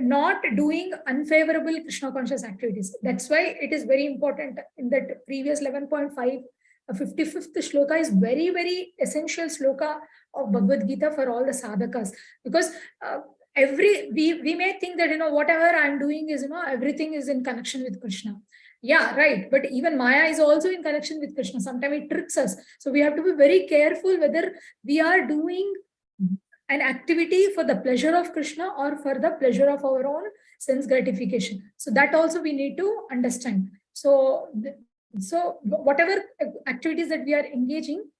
not doing unfavorable Krishna conscious activities. That's why it is very important in that previous 11.5, 55th shloka is very, very essential shloka of Bhagavad Gita for all the sadhakas. Because we may think that, whatever I'm doing is, everything is in connection with Krishna. Yeah, right. But even Maya is also in connection with Krishna. Sometimes it tricks us. So we have to be very careful whether we are doing an activity for the pleasure of Krishna or for the pleasure of our own sense gratification. So that also we need to understand. So whatever activities that we are engaging,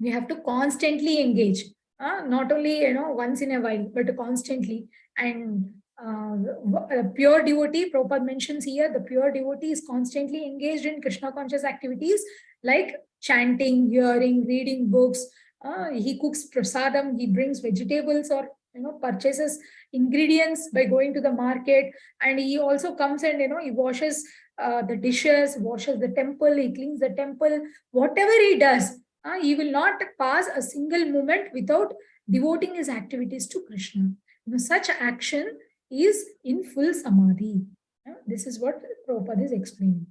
we have to constantly engage. Not only, once in a while, but constantly. And a pure devotee, Prabhupada mentions here, the pure devotee is constantly engaged in Krishna conscious activities like chanting, hearing, reading books. He cooks prasadam, he brings vegetables or purchases ingredients by going to the market, and he also comes and he washes the dishes, washes the temple, he cleans the temple. Whatever he does, he will not pass a single moment without devoting his activities to Krishna. Such action is in full samadhi. This is what Prabhupada is explaining.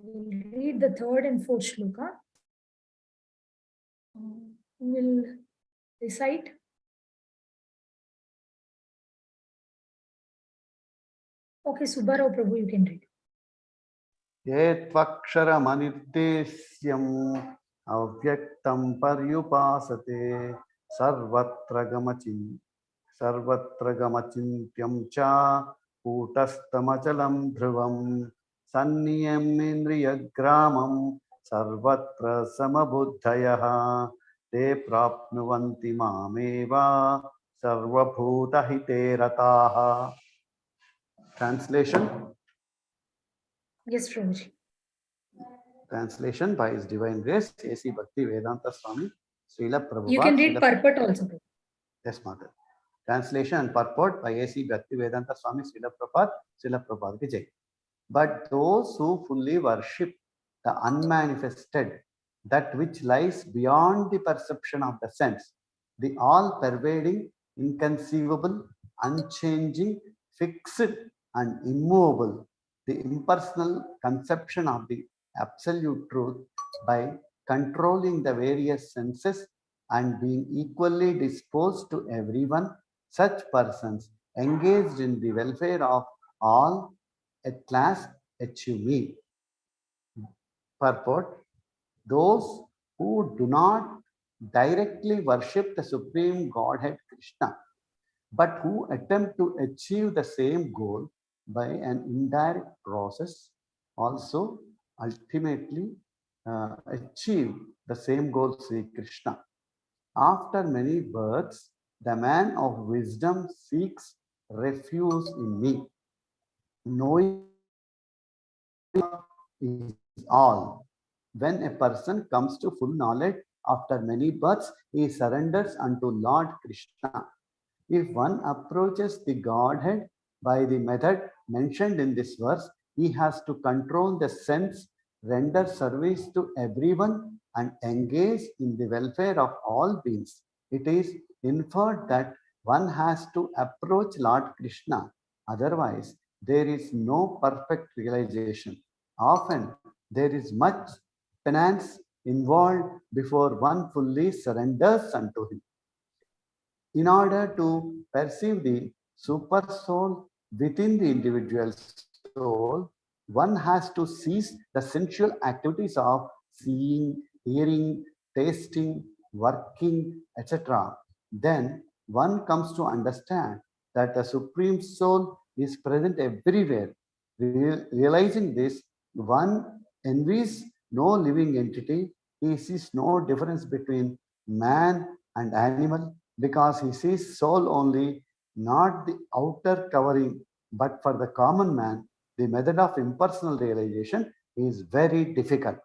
We'll read the third and fourth shloka. Who will recite? Okay, Subbarao Prabhu, you can read. Yetvaksharamanirdesyam avyaktam paryupasate sarvatra gamachintyam cha kutastamachalam dhruvam sanniyamindriyagramam sarvatra samabuddhayaha te prapnuvanti mameva sarvabhuta hite rataha. Translation? Yes, Prabhuji. Translation by His Divine Grace, A.C. Bhakti Vedanta Swami, Srila Prabhupada. You can read purport also. Yes, Mother. Translation and purport by A.C. Bhakti Vedanta Swami, Srila Prabhupada ki Jai. But those who fully worship the unmanifested, that which lies beyond the perception of the sense, the all-pervading, inconceivable, unchanging, fixed and immovable, the impersonal conception of the absolute truth by controlling the various senses and being equally disposed to everyone, such persons engaged in the welfare of all at last achieve me. Purport: those who do not directly worship the Supreme Godhead Krishna, but who attempt to achieve the same goal by an indirect process, also ultimately achieve the same goal, Sri Krishna. After many births, the man of wisdom seeks refuge in me, knowing is all. When a person comes to full knowledge after many births, he surrenders unto Lord Krishna. If one approaches the Godhead by the method mentioned in this verse, he has to control the sense, render service to everyone, and engage in the welfare of all beings. It is inferred that one has to approach Lord Krishna. Otherwise, there is no perfect realization. Often, there is much penance involved before one fully surrenders unto him. In order to perceive the super soul within the individual soul, one has to cease the sensual activities of seeing, hearing, tasting, working, etc. Then one comes to understand that the Supreme Soul is present everywhere. Realizing this, one envies no living entity. He sees no difference between man and animal, because he sees soul only, not the outer covering. But for the common man, the method of impersonal realization is very difficult.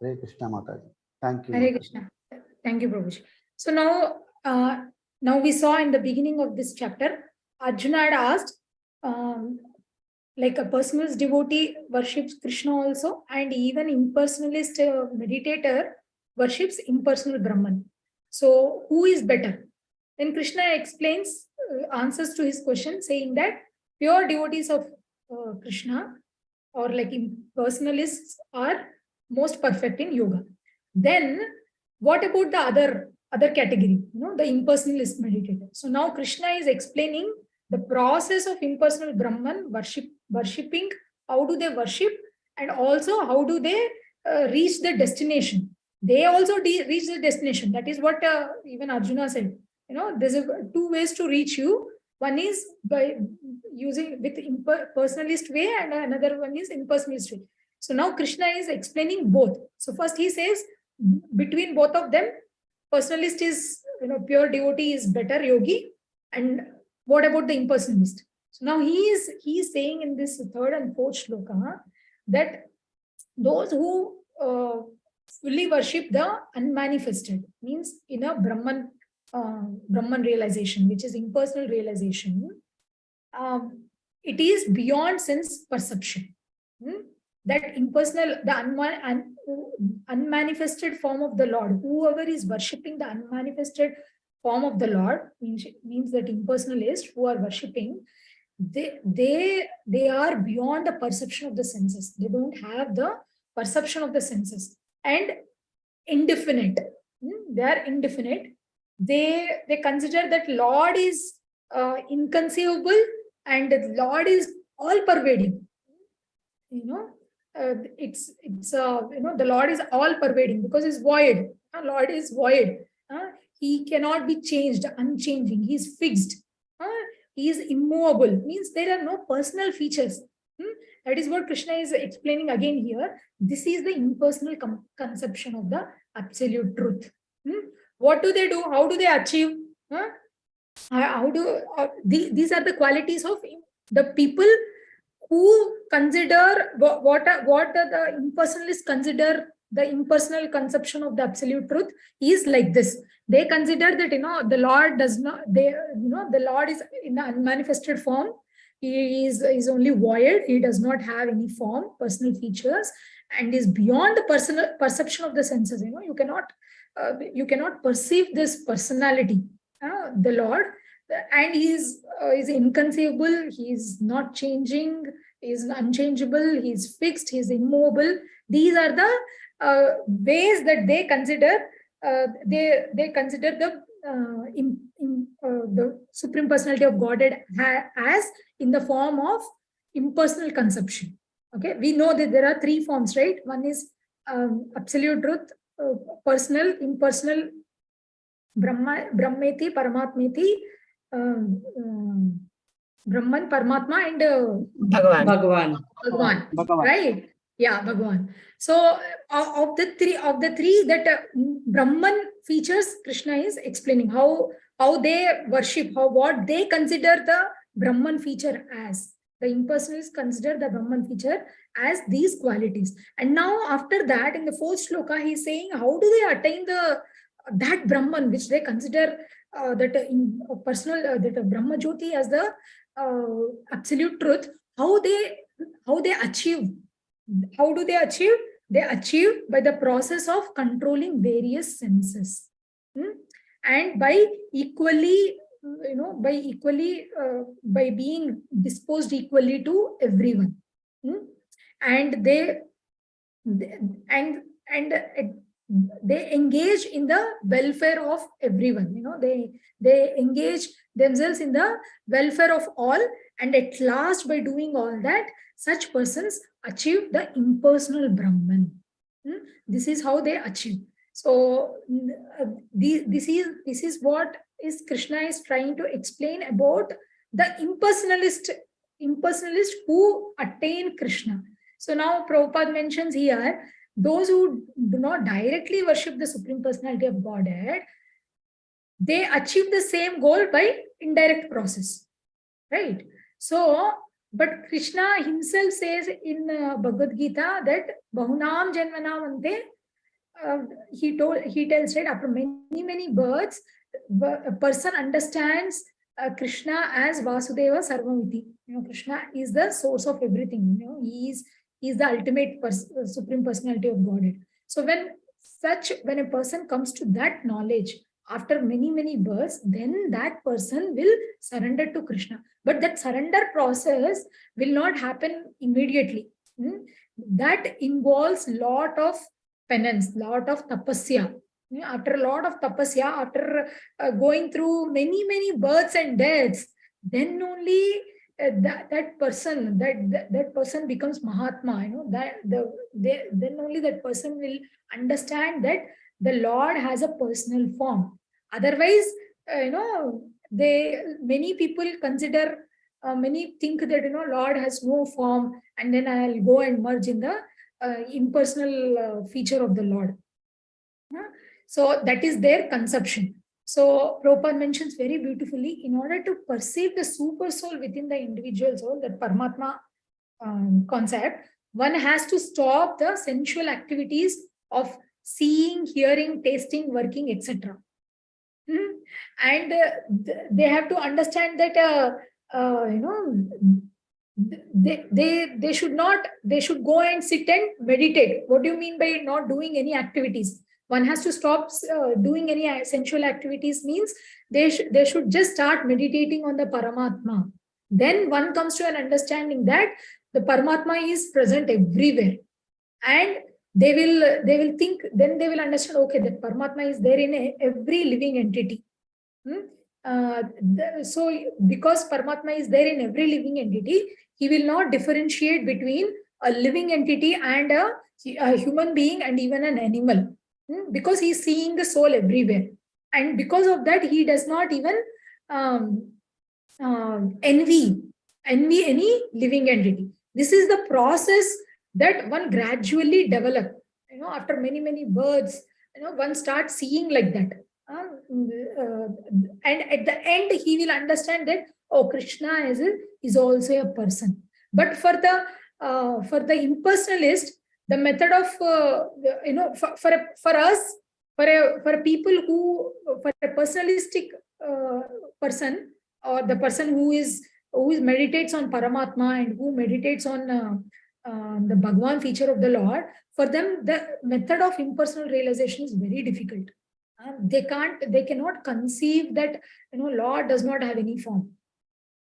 Hare Krishna Mataji. Thank you. Hare Krishna. Thank you, Prabhuji. So now we saw in the beginning of this chapter, Arjuna had asked, like a personalist devotee worships Krishna also, and even impersonalist meditator worships impersonal Brahman. So who is better? Then Krishna explains answers to his question, saying that pure devotees of Krishna or like impersonalists are most perfect in yoga. Then what about the other category, the impersonalist meditator? So now Krishna is explaining the process of impersonal Brahman worshipping, how do they worship, and also how do they reach the destination. They also reach the destination. That is what even Arjuna said. There's two ways to reach you. One is by using with personalist way, and another one is impersonalist way. So now Krishna is explaining both. So first he says, between both of them, personalist is, pure devotee is better yogi, and what about the impersonalist? So now he is saying in this third and fourth shloka that those who fully worship the unmanifested, means in a Brahman realization, which is impersonal realization, it is beyond sense perception. That impersonal, the unmanifested form of the Lord, whoever is worshipping the unmanifested form of the Lord, means that impersonalists who are worshipping, they are beyond the perception of the senses. They don't have the perception of the senses, and indefinite. They are indefinite. They consider that Lord is inconceivable, and the Lord is all pervading. It's the Lord is all pervading because he's void. Lord is void. He cannot be changed, unchanging. He is fixed. He is immovable. Means there are no personal features. That is what Krishna is explaining again here. This is the impersonal conception of the absolute truth. What do they do? How do they achieve? How do these are the qualities of the people who consider what are the impersonalists consider the impersonal conception of the absolute truth is like this. They consider that the Lord does not, the Lord is in the unmanifested form. He is only void. He does not have any form, personal features, and is beyond the personal perception of the senses. You cannot perceive this personality, the Lord, and he is inconceivable. He is not changing. He is unchangeable. He is fixed. He is immobile. These are the ways that they consider. They consider the Supreme Personality of Godhead as in the form of impersonal conception. Okay, we know that there are three forms, right? One is absolute truth, personal, impersonal, Brahmeti, Paramatmeti, Brahman, Paramatma, and Bhagavan. Bhagwan, right? Yeah, Bhagwan. So of the three that Brahman features, Krishna is explaining how they worship, what they consider the Brahman feature as. The impersonalists consider the Brahman feature as these qualities. And now after that, in the fourth shloka, he is saying how do they attain that Brahman, which they consider personal, that Brahma Jyoti as the absolute truth. How they achieve? How do they achieve? They achieve by the process of controlling various senses, and by equally, by being disposed equally to everyone, and they engage in the welfare of everyone. They engage themselves in the welfare of all, and at last, by doing all that, such persons achieve the impersonal Brahman. This is how they achieve. So this is what is Krishna is trying to explain about the impersonalist who attain Krishna. So now Prabhupada mentions here those who do not directly worship the Supreme Personality of Godhead, they achieve the same goal by indirect process, right? So, but Krishna himself says in Bhagavad Gita that Bahunam Janmanam Ante, he tells, right, after many births, a person understands Krishna as Vasudeva Sarvamiti. Krishna is the source of everything. He is the ultimate Supreme Personality of Godhead. So when a person comes to that knowledge after many births, then that person will surrender to Krishna. But that surrender process will not happen immediately. That involves lot of penance, lot of tapasya. After a lot of tapasya, after going through many births and deaths, then only that person becomes Mahatma. Then only that person will understand that the Lord has a personal form. Otherwise, many people consider, many think that Lord has no form, and then I'll go and merge in the impersonal feature of the Lord. So that is their conception. So Prabhupada mentions very beautifully, in order to perceive the super soul within the individual soul, that Paramatma concept, one has to stop the sensual activities of seeing, hearing, tasting, working, etc. And they have to understand that they should go and sit and meditate. What do you mean by not doing any activities? One has to stop doing any sensual activities, means they should just start meditating on the Paramatma. Then one comes to an understanding that the Paramatma is present everywhere, and they will think, then they will understand, okay, that Paramatma is there in every living entity. So because Paramatma is there in every living entity, he will not differentiate between a living entity and a human being and even an animal, because he is seeing the soul everywhere. And because of that, he does not even envy any living entity. This is the process that one gradually develop. After many births, one starts seeing like that. And at the end, he will understand that, oh, Krishna is also a person. But for the impersonalist, the method of for us, for a people who, for a personalistic person, or the person who meditates on Paramatma and who meditates on the Bhagwan feature of the Lord, for them the method of impersonal realization is very difficult. They cannot conceive that Lord does not have any form.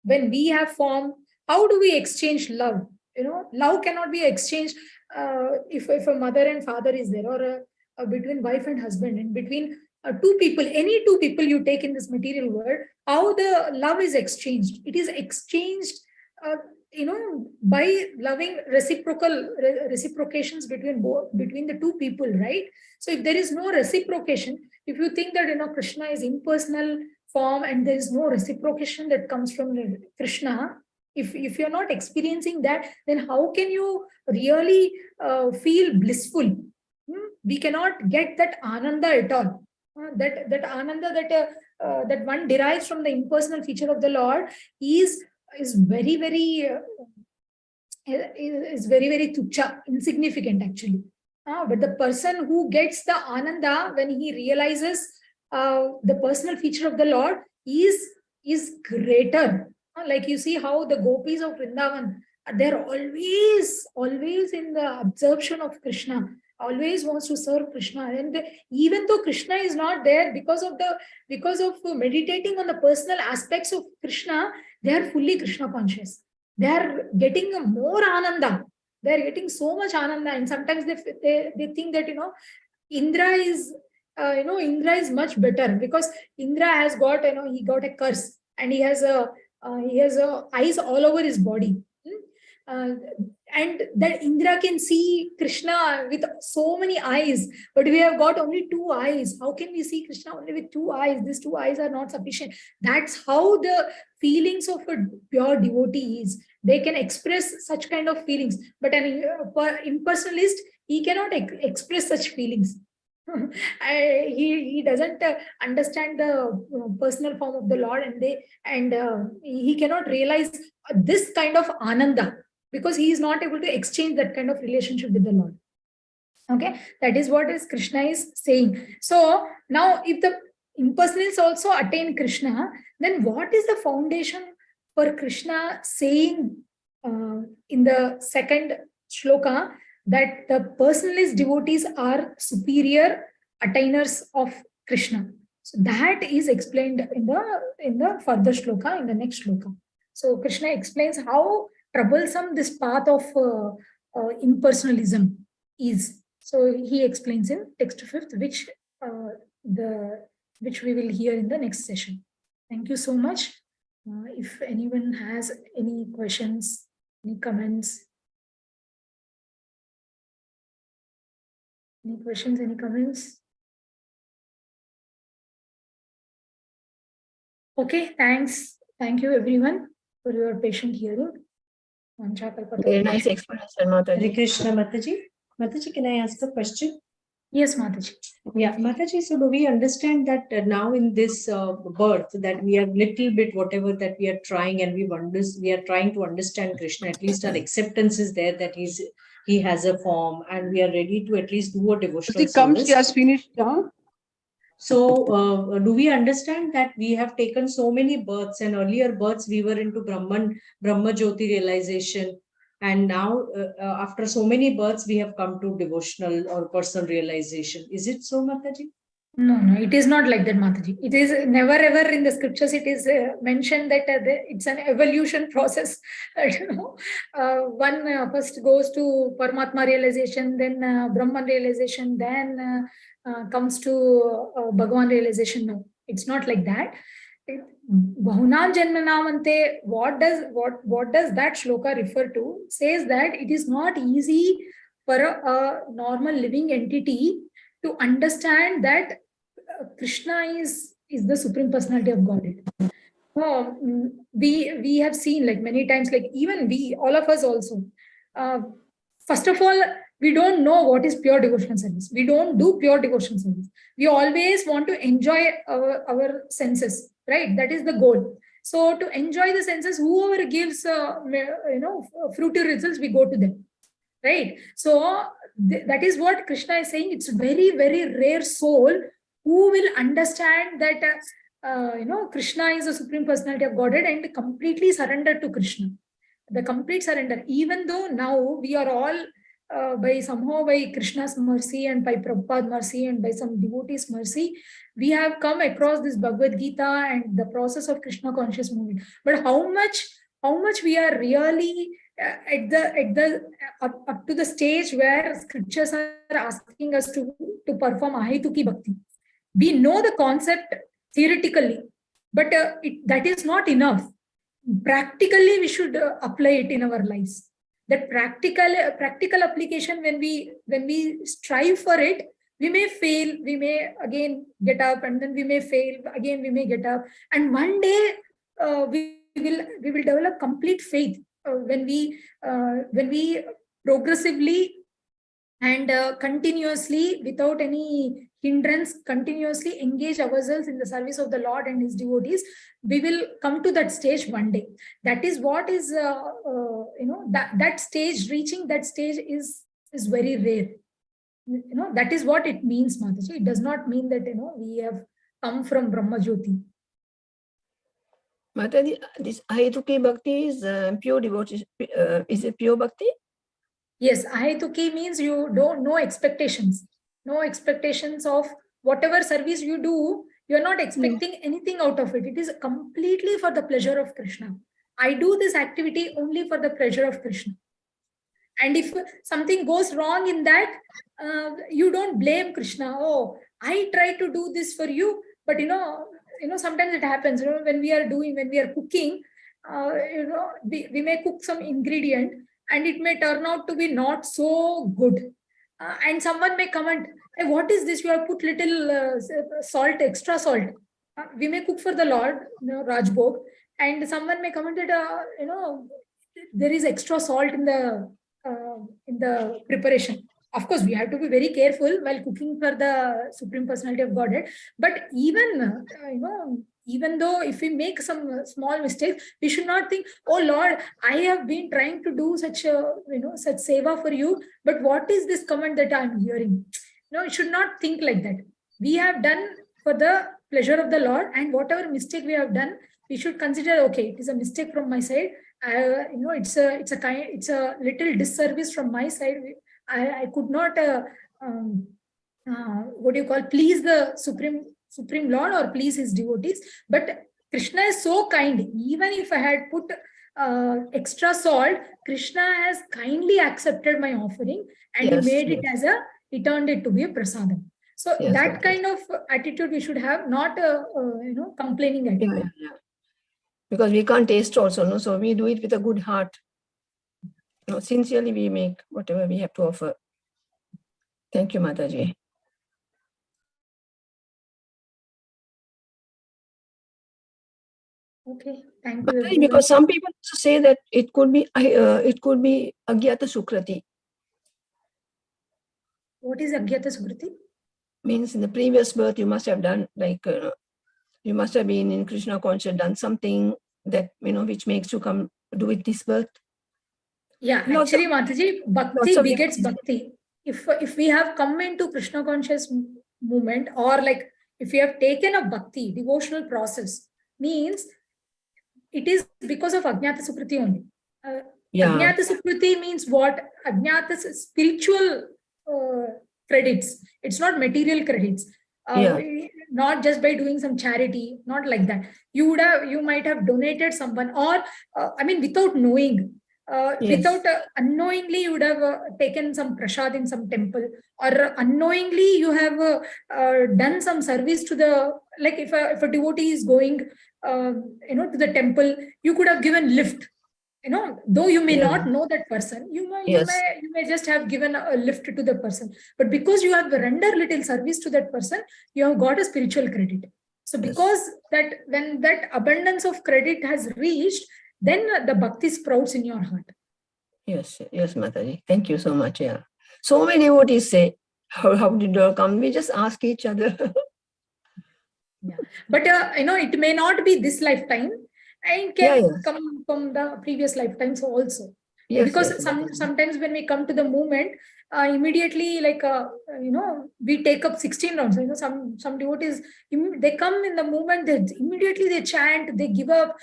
When we have form, how do we exchange love? Love cannot be exchanged if a mother and father is there, or between wife and husband, and between two people, any two people you take in this material world, how the love is exchanged? It is exchanged by loving reciprocations between the two people, right? So if there is no reciprocation, if you think that Krishna is impersonal form and there is no reciprocation that comes from Krishna, if you're not experiencing that, then how can you really feel blissful? We cannot get that ananda at all. That ananda that one derives from the impersonal feature of the Lord is very, very tucha, insignificant actually. But the person who gets the ananda when he realizes the personal feature of the Lord is greater. Like you see how the gopis of Vrindavan, they're always in the absorption of Krishna, always wants to serve Krishna. And even though Krishna is not there, because of meditating on the personal aspects of Krishna, they are fully Krishna conscious. They are getting more ananda. They are getting so much ananda, and sometimes they think that Indra is much better, because Indra has got he got a curse, and he has eyes all over his body. And that Indra can see Krishna with so many eyes, but we have got only two eyes. How can we see Krishna only with two eyes? These two eyes are not sufficient. That's how the feelings of a pure devotee is. They can express such kind of feelings, but an impersonalist, he cannot express such feelings. He doesn't understand the personal form of the Lord, and he cannot realize this kind of ananda, because he is not able to exchange that kind of relationship with the Lord. Okay, that is what Krishna is saying. So now, if the impersonalists also attain Krishna, then what is the foundation for Krishna saying in the second shloka that the personalist devotees are superior attainers of Krishna? So that is explained in the further shloka, in the next shloka. So Krishna explains how troublesome this path of impersonalism is. So he explains in text 5th, which we will hear in the next session. Thank you so much. If anyone has any questions, any comments, any comments? Okay, thanks. Thank you everyone for your patient hearing. Very nice explanation, Mataji. Hare Krishna, Mataji. Mataji, can I ask a question? Yes, Mataji. Yeah, Mataji, so do we understand that now in this birth that we are little bit whatever that we are trying, and we are trying to understand Krishna, at least our acceptance is there that he has a form, and we are ready to at least do a devotional service. She has finished. So do we understand that we have taken so many births, and earlier births we were into Brahma Jyoti realization, and now after so many births we have come to devotional or personal realization. Is it so, Mataji? No, it is not like that, Mataji. It is never ever in the scriptures it is mentioned that it's an evolution process. One first goes to Paramatma realization, then Brahman realization, then comes to Bhagwan realization. No, it's not like that. Bahunam Janmanamante, what does that shloka refer to? Says that it is not easy for a normal living entity to understand that Krishna is the Supreme Personality of Godhead. We have seen like many times, like even we, all of us also. First of all, we don't know what is pure devotional service. We don't do pure devotional service. We always want to enjoy our senses, right? That is the goal. So to enjoy the senses, whoever gives, fruity results, we go to them, right? So that is what Krishna is saying. It's very, very rare soul who will understand that, Krishna is the Supreme Personality of Godhead and completely surrender to Krishna. The complete surrender, even though now we are all by Krishna's mercy and by Prabhupada's mercy and by some devotees' mercy, we have come across this Bhagavad Gita and the process of Krishna conscious movement. But how much we are really up to the stage where scriptures are asking us to perform ahituki bhakti. We know the concept theoretically, but that is not enough. Practically, we should apply it in our lives. That practical application, when we strive for it, we may fail, we may again get up, and then we may fail again, we may get up, and one day we will develop complete faith when we progressively and continuously, without any hindrance, continuously engage ourselves in the service of the Lord and his devotees. We will come to that stage one day. That is what is that stage, reaching that stage is very rare. That is what it means, Mataji. It does not mean that we have come from Brahma Jyoti. Mataji, this ahituki bhakti is pure devotee. Is it pure bhakti? Yes, ahituki means you don't, no expectations. No expectations of whatever service you do. You're not expecting anything out of it. It is completely for the pleasure of Krishna. I do this activity only for the pleasure of Krishna. And if something goes wrong in that, you don't blame Krishna. Oh, I try to do this for you, but sometimes it happens. When we are cooking, we may cook some ingredient, and it may turn out to be not so good. And someone may comment, hey, what is this? You have put little salt, extra salt. We may cook for the Lord, Rajbhog, and someone may comment that, there is extra salt in the preparation. Of course, we have to be very careful while cooking for the Supreme Personality of Godhead. But even, even though if we make some small mistakes, we should not think, oh Lord, I have been trying to do such seva for you, but what is this comment that I'm hearing? No, you should not think like that. We have done for the pleasure of the Lord, and whatever mistake we have done, we should consider, okay, it is a mistake from my side. It's a little disservice from my side. I could not please the Supreme Lord or please his devotees. But Krishna is so kind. Even if I had put extra salt, Krishna has kindly accepted my offering, and he made it as he turned it to be a prasadam. So that kind of attitude we should have, not complaining attitude. Yeah. Because we can't taste also, no? So we do it with a good heart. Sincerely we make whatever we have to offer. Thank you, Mataji. Okay, thank you. Mataji, because some people also say that it could be Agyata Sukriti. What is Agyata Sukriti? Means in the previous birth you must have done, like you must have been in Krishna conscious, done something that which makes you come do it this birth. Yeah, actually, Mataji, bhakti begets bhakti. If we have come into Krishna conscious movement, or like if we have taken a bhakti devotional process, means it is because of Ajnata Sukriti only. Ajnata Sukriti means what? Ajnata spiritual credits. It's not material credits. Not just by doing some charity, not like that. You might have donated someone, or without knowing. Without unknowingly, you would have taken some prasad in some temple, or unknowingly you have done some service to the, like if a devotee is going to the temple, you could have given lift, though you may not know that person, you may just have given a lift to the person, but because you have rendered little service to that person, you have got a spiritual credit. So because that, when that abundance of credit has reached, then the bhakti sprouts in your heart. Yes, Mataji. Thank you so much. Yeah. So many devotees say, how did you come? We just ask each other. Yeah. But it may not be this lifetime. I Yeah, can yeah. come from the previous lifetimes also. Yes, Because yes, sometimes when we come to the movement, immediately we take up 16 rounds. Some devotees, they come in the movement, they immediately they chant, they give up,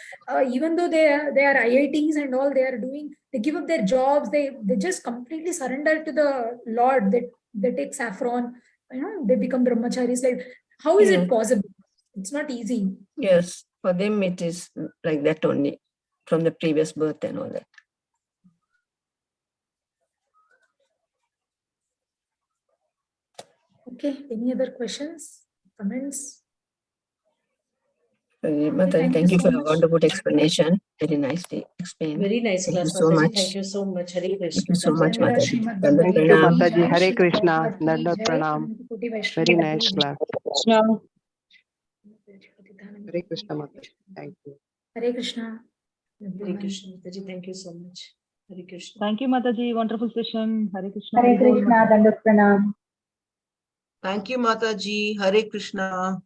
even though they are IITs and all they are doing, they give up their jobs, they just completely surrender to the Lord. They take saffron, they become brahmacharis. Like, how is Yeah. it possible? It's not easy. Yes, for them it is like that only, from the previous birth and all that. Okay, any other questions, comments? Mataji, thank you for your wonderful explanation. Very nicely explained. Very nice Thank you class, so Mataji. much. Thank you so much. Hare Thank Krishna. you so much, Jai Mataji. Srimad Dandavat Bhagavad Thank you, pranam. Gita ki Mataji. jai, Hare Srila Krishna. Prabhupada ki Dandavat jai, pranam. Ananta Koti Vaishnava Very ki nice jai. class. Hare Krishna, Mataji. Thank you. Hare Krishna. Hare everyone. Krishna, Mataji. Thank you so much. Hare Krishna. Thank you, Mataji. Wonderful session. Hare Krishna. Hare Hari Bol, Krishna, Mataji. Dandavat pranam. Thank you, Mataji. Hare Krishna.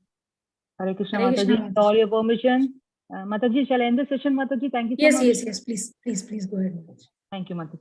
Hare Krishna, Hare Krishna, Mataji. With all Mataji. your permission, Mataji, shall I end the session, Mataji? Thank you so Yes, much. yes, yes. Please go ahead. Thank you, Mataji.